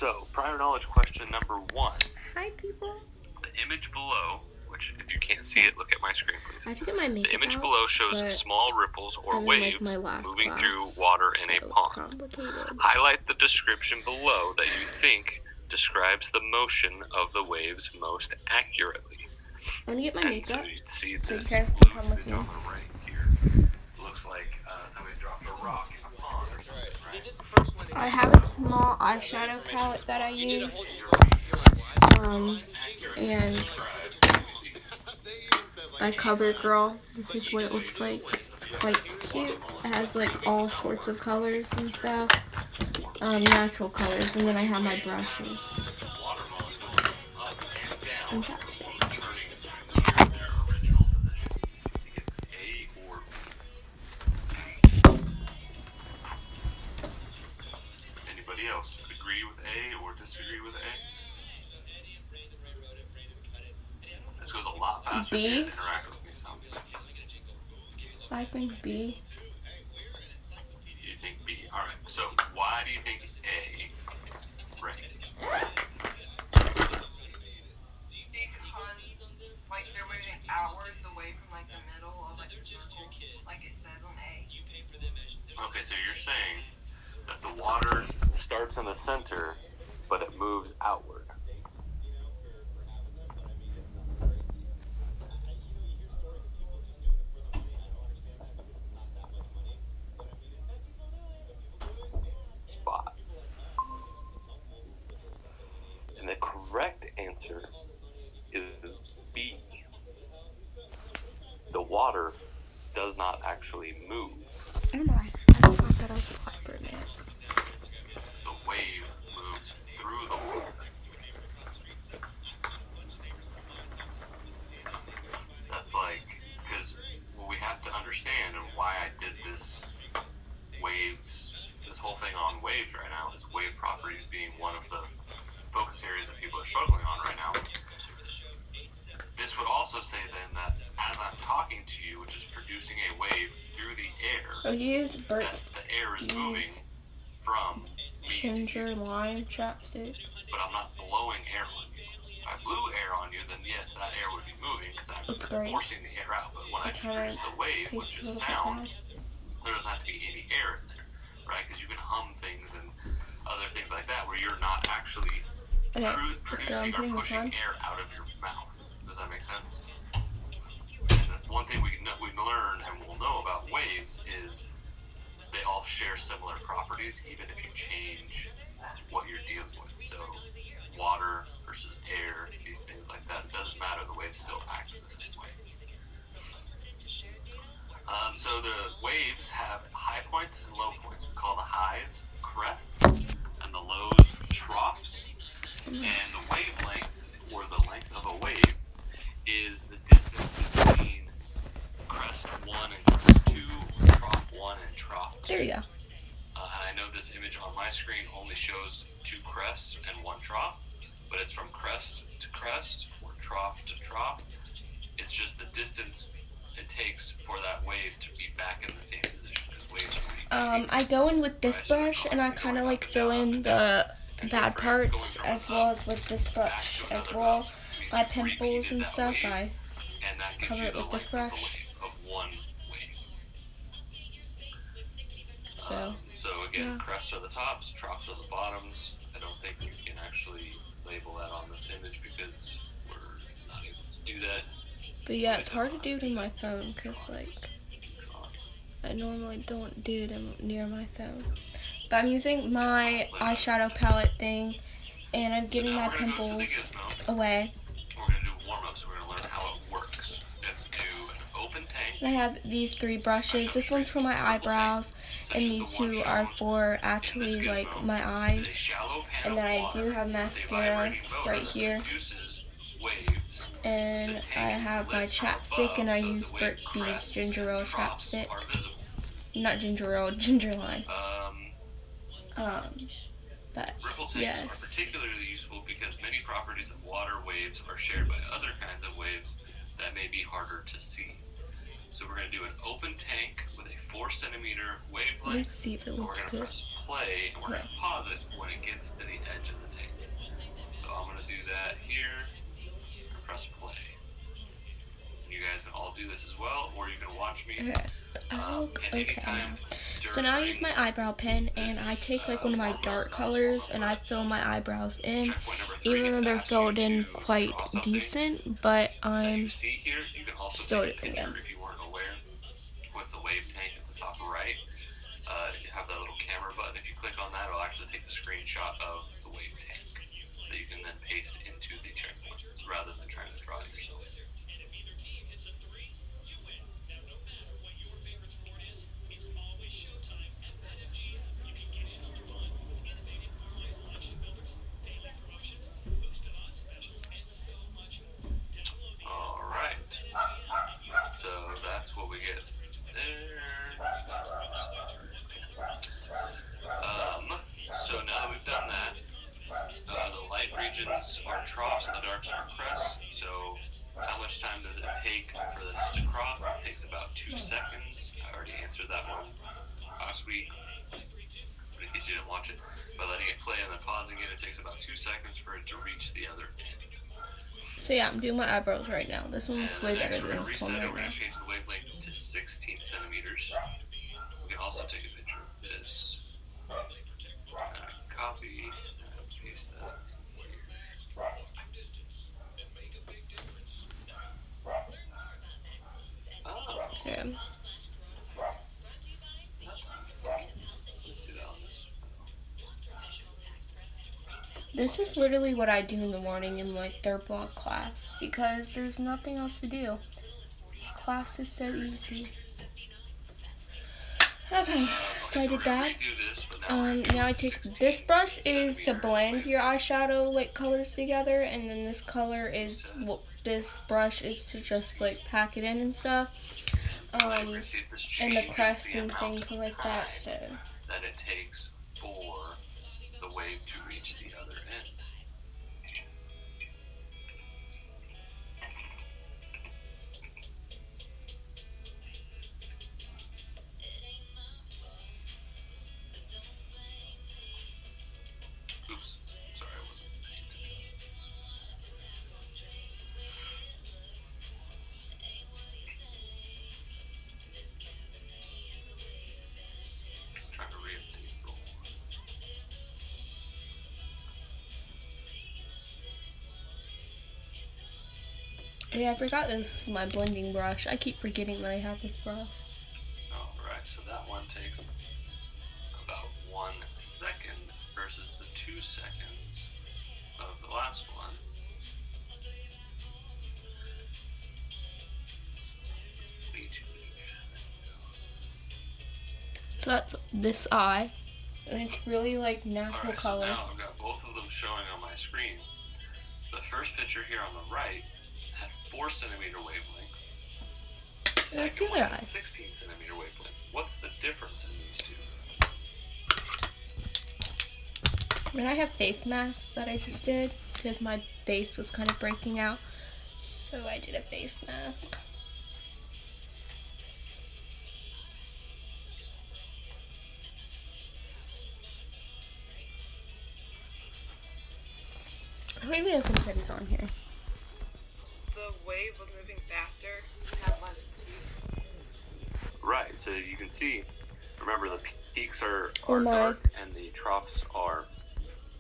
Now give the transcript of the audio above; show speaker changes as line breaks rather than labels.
So, prior knowledge question number 1.
Hi, people.
The image below, which if you can't see it, look at my screen, please.
I have to get my makeup
The image
out,
below shows
but
small ripples or
I'm in,
waves
my last
moving
class,
through water in
so
a
it's
pond.
complicated.
Highlight the description below that you think describes the motion of the waves most accurately.
I'm gonna get my makeup,
so you see
so you
this
guys can come with
image
me.
on the right here. Looks like somebody dropped a rock in a pond or something, right?
I have a small eyeshadow palette that I use, and by CoverGirl. This is what it looks like. It's quite cute. It has like all sorts of colors and stuff, natural colors, and then I have my brushes and chapstick.
Anybody else agree with A or disagree with A? This goes a lot faster if you
B.
interact with me some.
I think B.
You think B. Alright, so why do you think A? Right.
Because, like, they're moving outwards away from, like, the middle of, like, the circle, like it says on A.
Okay, so you're saying that the water starts in the center, but it moves outward. Spot. And the correct answer is B. The water does not actually move.
Oh my, I thought that I was Hyperman.
The wave moves through the water. That's like, because what we have to understand and why I did this whole thing on waves right now is wave properties being one of the focus areas that people are struggling on right now. This would also say then that as I'm talking to you, which is producing a wave through the air, that the air is moving from
ginger lime chapstick.
But I'm not blowing air on you. If I blew air on you, then yes, that air would be moving because I'm forcing the air out. But when I just produce the wave, which is sound, there doesn't have to be any air in there, right? Because you can hum things and other things like that where you're not actually producing or pushing air out of your mouth. Does that make sense? And one thing we learn and we'll know about waves is they all share similar properties, even if you change what you're dealing with. So water versus air, these things like that, it doesn't matter. The waves still act the same way. So the waves have high points and low points. We call the highs crests and the lows troughs. And the wavelength, or the length of a wave, is the distance between crest 1 and crest 2, trough 1 and trough 2.
There you go.
And I know this image on my screen only shows 2 crests and 1 trough, but it's from crest to crest, or trough to trough. It's just the distance it takes for that wave to be back in the same position.
I go in with this brush, and I kind of like fill in the bad parts, as well as with this brush as well. My pimples and stuff, I cover it with this brush.
So again, crests are the tops, troughs are the bottoms. I don't think you can actually label that on this image because we're not able to do that.
But yeah, it's hard to do it in my phone because, like, I normally don't do it near my phone. But I'm using my eyeshadow palette thing, and I'm getting my pimples away.
We're going to do warm-ups. We're going to learn how it works. We have to do an open tank.
And I have these 3 brushes. This one's for my eyebrows, and these 2 are for actually, like, my eyes. And then I do have mascara right here. And I have my chapstick, and I use Burt's Bees Ginger Ale chapstick. Not ginger ale, ginger lime. But
Ripple tanks
yes.
are particularly useful because many properties of water waves are shared by other kinds of waves that may be harder to see. So we're going to do an open tank with a 4 centimeter wavelength.
Let's see if it looks
good. We're going to press play, and we're going to pause it when it gets to the edge of the tank.
Okay, so now I use my eyebrow pen, and I take like one of my dark colors, and I fill my eyebrows in, even though they're filled in quite decent, but I'm still doing them.
If you weren't aware, with the wave tank at the top right, you have that little camera button. If you click on that, it'll actually take a screenshot of the wave tank that you can then paste into the checkpoint, rather than trying to draw it yourself. So that's what we get there. So now that we've done that, the light regions are troughs and the darks are crests. So how much time does it take for this to cross? It takes about 2 seconds. I already answered that one last week, but in case you didn't watch it. By letting it play and then pausing it, it takes about 2 seconds for it to reach the other end.
So yeah, I'm doing my eyebrows right now. This one looks way better than this one right now.
We're going to change the wavelength to 16 centimeters. We can also take a picture of this. Copy and paste that here. Oh.
Yeah.
Let's see that on this.
This is literally what I do in the morning in like third block class, because there's nothing else to do. This class is so easy. Okay, so I did that. Now I take this brush is to blend your eyeshadow like colors together, and then this color is this brush is to just like pack it in and stuff. And the crests and things like that. So
that it takes for the wave to reach the other end. Oops, sorry, I wasn't paying attention. I'm trying to re-update roll.
yeah, I forgot this is my blending brush. I keep forgetting that I have this brush.
Alright, so that one takes about 1 second versus the 2 seconds of the last one.
So that's this eye, and it's really like natural color.
So now I've got both of them showing on my screen. The first picture here on the right had 4 centimeter wavelength. The second one had 16 centimeter wavelength. What's the difference in these two?
Then I have face masks that I just did because my face was kind of breaking out, so I did a face mask. Maybe I have confetti's on here.
The wave was moving faster. Had less speed.
Right, so you can see, remember the peaks are
my
dark and the troughs are